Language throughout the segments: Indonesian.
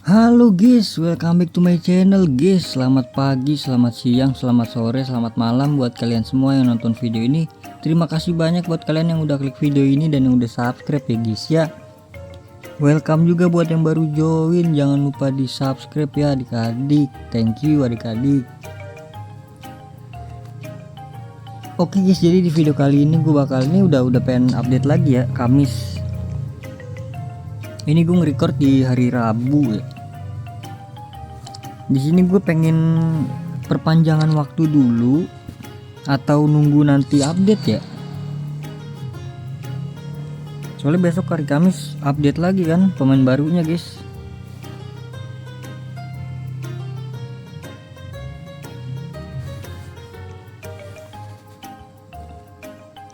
Halo guys, welcome back to my channel guys. Selamat pagi, selamat siang, selamat sore, selamat malam buat kalian semua yang nonton video ini. Terima kasih banyak buat kalian yang udah klik video ini dan yang udah subscribe ya guys ya. Welcome juga buat yang baru join, jangan lupa di subscribe ya adik-adik. Thank you adik-adik. Oke guys, jadi di video kali ini gue udah pengen update lagi ya, Kamis. Ini gue nge-record di hari Rabu ya. Di sini gue pengen perpanjangan waktu dulu atau nunggu nanti update ya. Soalnya besok hari Kamis update lagi kan pemain barunya guys.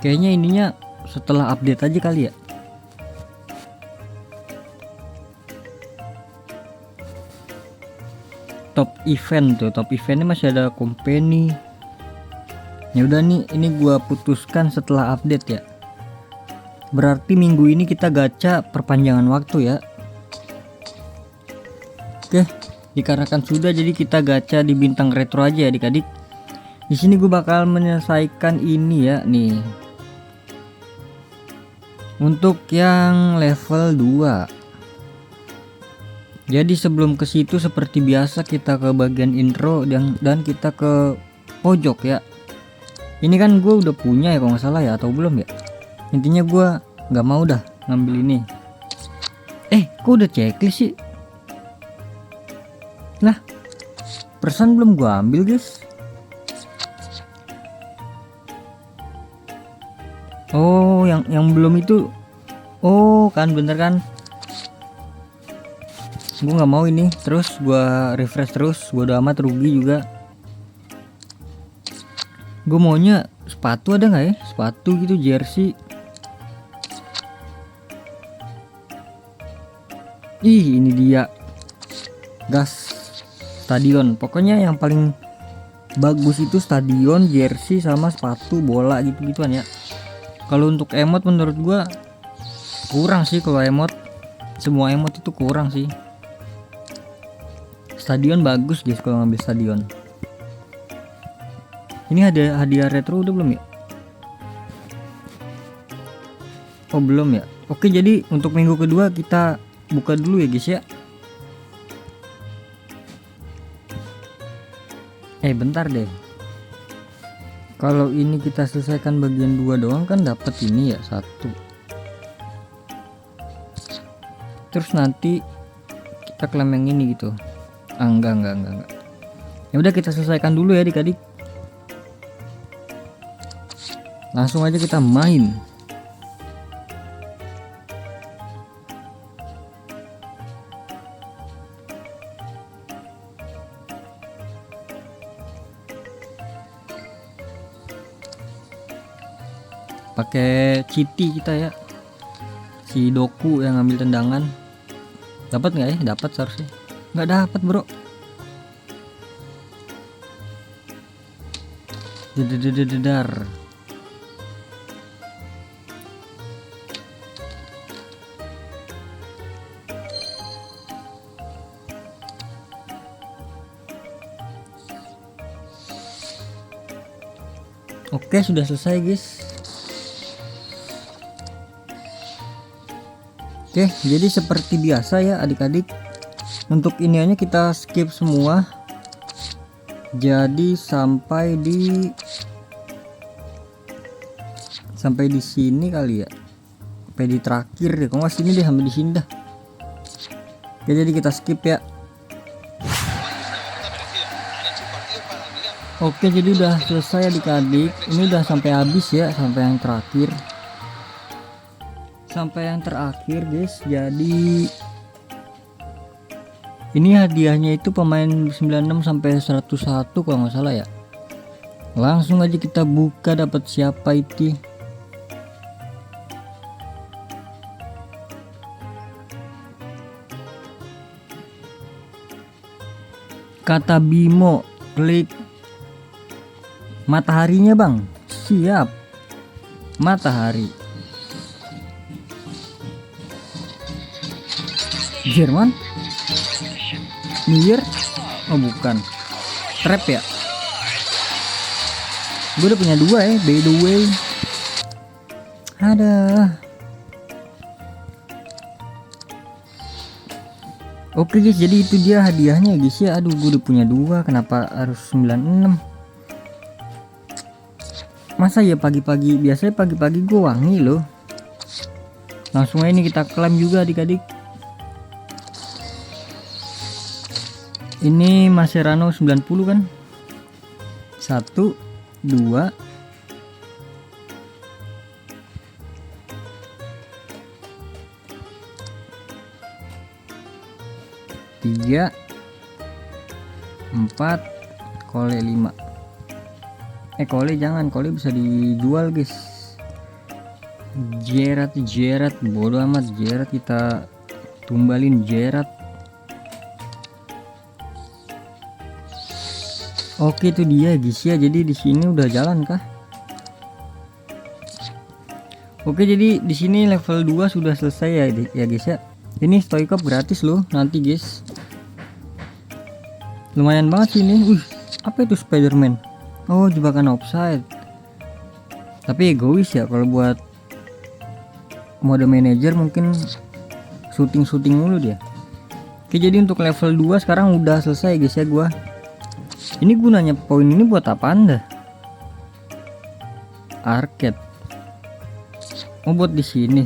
Kayaknya ininya setelah update aja kali ya. Top event tuh, top eventnya masih ada company. Ya udah nih, ini gua putuskan setelah update ya. Berarti minggu ini kita gacha perpanjangan waktu ya. Oke, dikarenakan sudah jadi kita gacha di bintang retro aja ya adik-adik. Di sini gue bakal menyelesaikan ini ya nih. Untuk yang level 2. Jadi sebelum ke situ seperti biasa kita ke bagian intro dan kita ke pojok ya. Ini kan gue udah punya ya kalau nggak salah ya, atau belum ya. Intinya gue nggak mau dah ngambil ini. Kok udah checklist sih? Nah, persen belum gue ambil guys. Oh, yang belum itu. Oh kan, bener kan? Gue nggak mau ini, terus gue refresh terus, gue udah amat rugi juga. Gue maunya sepatu, ada nggak ya sepatu gitu, jersey. Ih, ini dia gas stadion. Pokoknya yang paling bagus itu stadion, jersey sama sepatu bola gitu-gituan ya. Kalau untuk emot menurut gue kurang sih. Kalau emot, semua emot itu kurang sih. Stadion bagus guys kalau ngambil stadion. Ini ada hadiah retro udah belum ya? Oh belum ya. Oke, jadi untuk minggu kedua kita buka dulu ya guys ya. Bentar deh. Kalau ini kita selesaikan bagian 2 doang kan dapat ini ya 1. Terus nanti kita klaim yang ini gitu. Enggak. Ya udah kita selesaikan dulu ya adik-adik. Langsung aja kita main. Pakai Citi kita ya. Si Doku yang ngambil tendangan. Dapat nggak ya? Dapat seharusnya. Nggak dapat bro. Dedar. Oke, sudah selesai guys. Oke, jadi seperti biasa ya adik-adik. Untuk iniannya kita skip semua. Jadi sampai di sini kali ya. Sampai di terakhir deh. Kalau nggak sini deh, sampai di sini dah. Oke, jadi kita skip ya. Oke, jadi udah selesai adik-adik. Ini udah sampai habis ya, sampai yang terakhir. Sampai yang terakhir guys. Jadi ini hadiahnya itu pemain 96 sampai 101 kalau nggak salah ya. Langsung aja kita buka, dapat siapa itu. Kata Bimo, klik mataharinya bang. Siap, matahari. Jerman New Year. Oh bukan, trap ya. Gue udah punya 2 ya, by the way. Ada. Oke guys, jadi itu dia hadiahnya guys ya. Aduh, gue udah punya 2, kenapa harus 96? Masa ya pagi-pagi, biasanya pagi-pagi gue wangi loh. Langsung aja ini kita klaim juga adik-adik. Ini Mascherano 90 kan. 1 2 3 4 kole 5. Kole jangan, kole bisa dijual guys. Jerat bodo amat, Jerat kita tumbalin Jerat. Oke, itu dia guys ya. Jadi di sini udah jalan kah? Oke, jadi di sini level 2 sudah selesai ya guys ya. Ini Stoikov gratis loh nanti guys. Lumayan banget sih ini. Apa itu Spiderman? Oh, jebakan offside. Tapi egois ya kalau buat mode manager, mungkin syuting mulu dia. Oke, jadi untuk level 2 sekarang udah selesai guys ya gua. Ini gunanya poin ini buat apa anda? Arcade. Oh, buat di sini.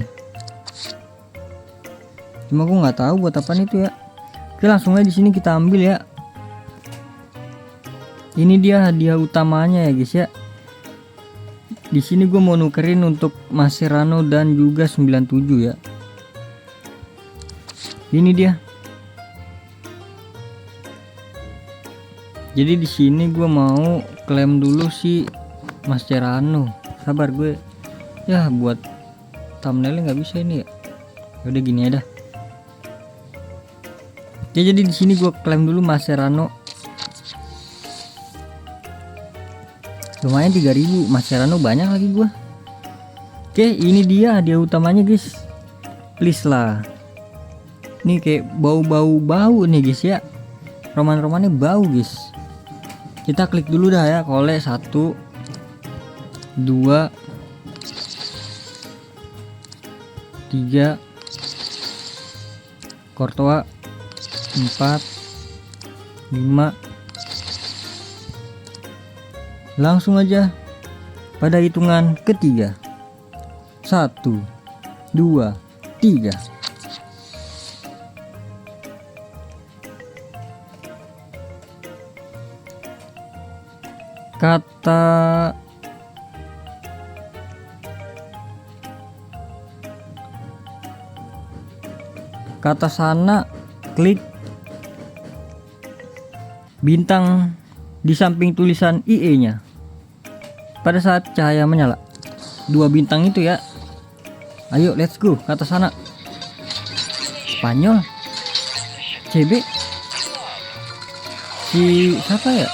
Cuma gue nggak tahu buat apa itu ya. Oke, langsung aja di sini kita ambil ya. Ini dia hadiah utamanya ya guys ya. Di sini gue mau nukerin untuk Mascherano dan juga 97 ya. Ini dia. Jadi di sini gue mau klaim dulu si Mascherano. Sabar gue. Ya buat thumbnailnya nggak bisa ini ya. Udah gini aja. Ya, jadi di sini gue klaim dulu Mascherano. Lumayan 3000 Mascherano, banyak lagi gue. Oke, ini dia hadiah utamanya guys. Please lah. Ini kayak bau nih guys ya. Roman-romannya bau guys. Kita klik dulu dah ya. Kole 1 2 3 Courtois 4 5. Langsung aja pada hitungan ketiga. 1 2 3. Kata sana, klik bintang di samping tulisan IE nya pada saat cahaya menyala. 2 bintang itu ya. Ayo let's go, kata sana. Spanyol CB si siapa ya?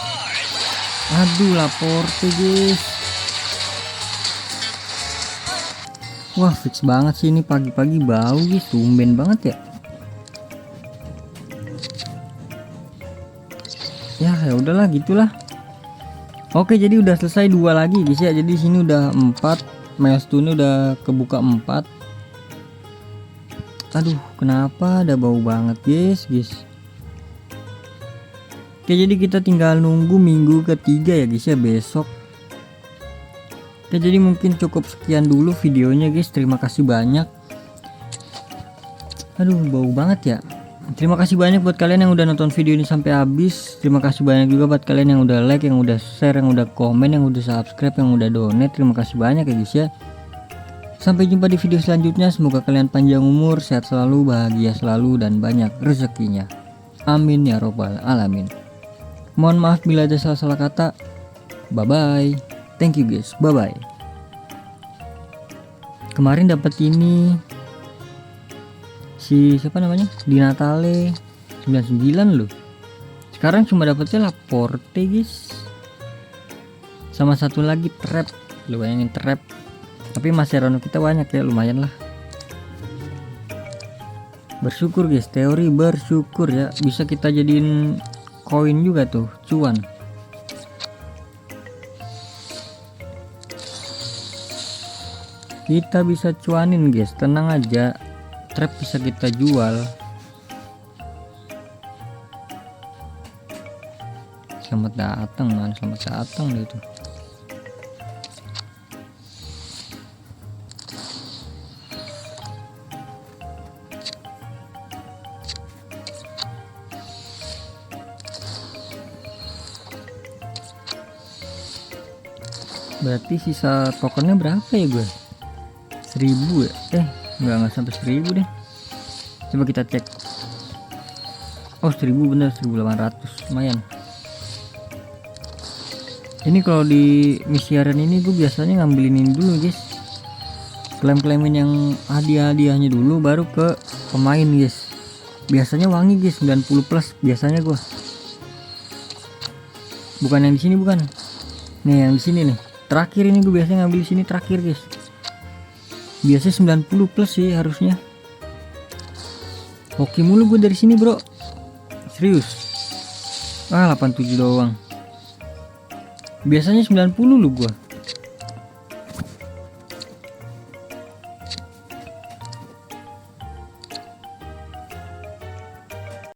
Aduh, Laporte guys. Wah, fix banget sih ini pagi-pagi bau guys, tumben banget ya. Ya udahlah gitulah. Oke, jadi udah selesai 2 lagi guys ya. Jadi sini udah 4, milestone udah kebuka 4. Aduh, kenapa ada bau banget guys. Oke, jadi kita tinggal nunggu minggu ketiga ya guys ya, besok. Oke, jadi mungkin cukup sekian dulu videonya guys. Terima kasih banyak. Aduh, bau banget ya. Terima kasih banyak buat kalian yang udah nonton video ini sampai habis. Terima kasih banyak juga buat kalian yang udah like, yang udah share, yang udah komen, yang udah subscribe, yang udah donate. Terima kasih banyak ya guys ya. Sampai jumpa di video selanjutnya. Semoga kalian panjang umur, sehat selalu, bahagia selalu, dan banyak rezekinya. Amin ya robbal alamin. Mohon maaf bila ada salah-salah kata. Bye bye. Thank you guys. Bye bye. Kemarin dapat ini si siapa namanya? Di Natale 99 loh. Sekarang cuma dapetnya Laporte guys. Sama satu lagi trap. Lu bayangin trap. Tapi Mascherano kita banyak ya, lumayan lah. Bersyukur guys, teori bersyukur ya, bisa kita jadiin koin juga tuh, cuan. Kita bisa cuanin guys, tenang aja. Trap bisa kita jual. Selamat datang man, selamat datang deh tuh. Berarti sisa tokennya berapa ya gue? 1000 ya? Enggak sampai 1000 deh. Coba kita cek. Oh 1000 bener, 1800, lumayan. Ini kalau di misi harian ini gue biasanya ngambilin ini dulu guys, klaim-klaimin yang hadiah-hadiahnya dulu, baru ke pemain guys. Biasanya wangi guys, 90 plus biasanya gue. Bukan yang di sini, bukan. Nih yang di sini nih. Terakhir ini gue biasanya ngambil sini terakhir guys. Biasanya 90 plus sih harusnya. Hoki mulu gue dari sini bro. Serius. 87 doang. Biasanya 90 lu gua.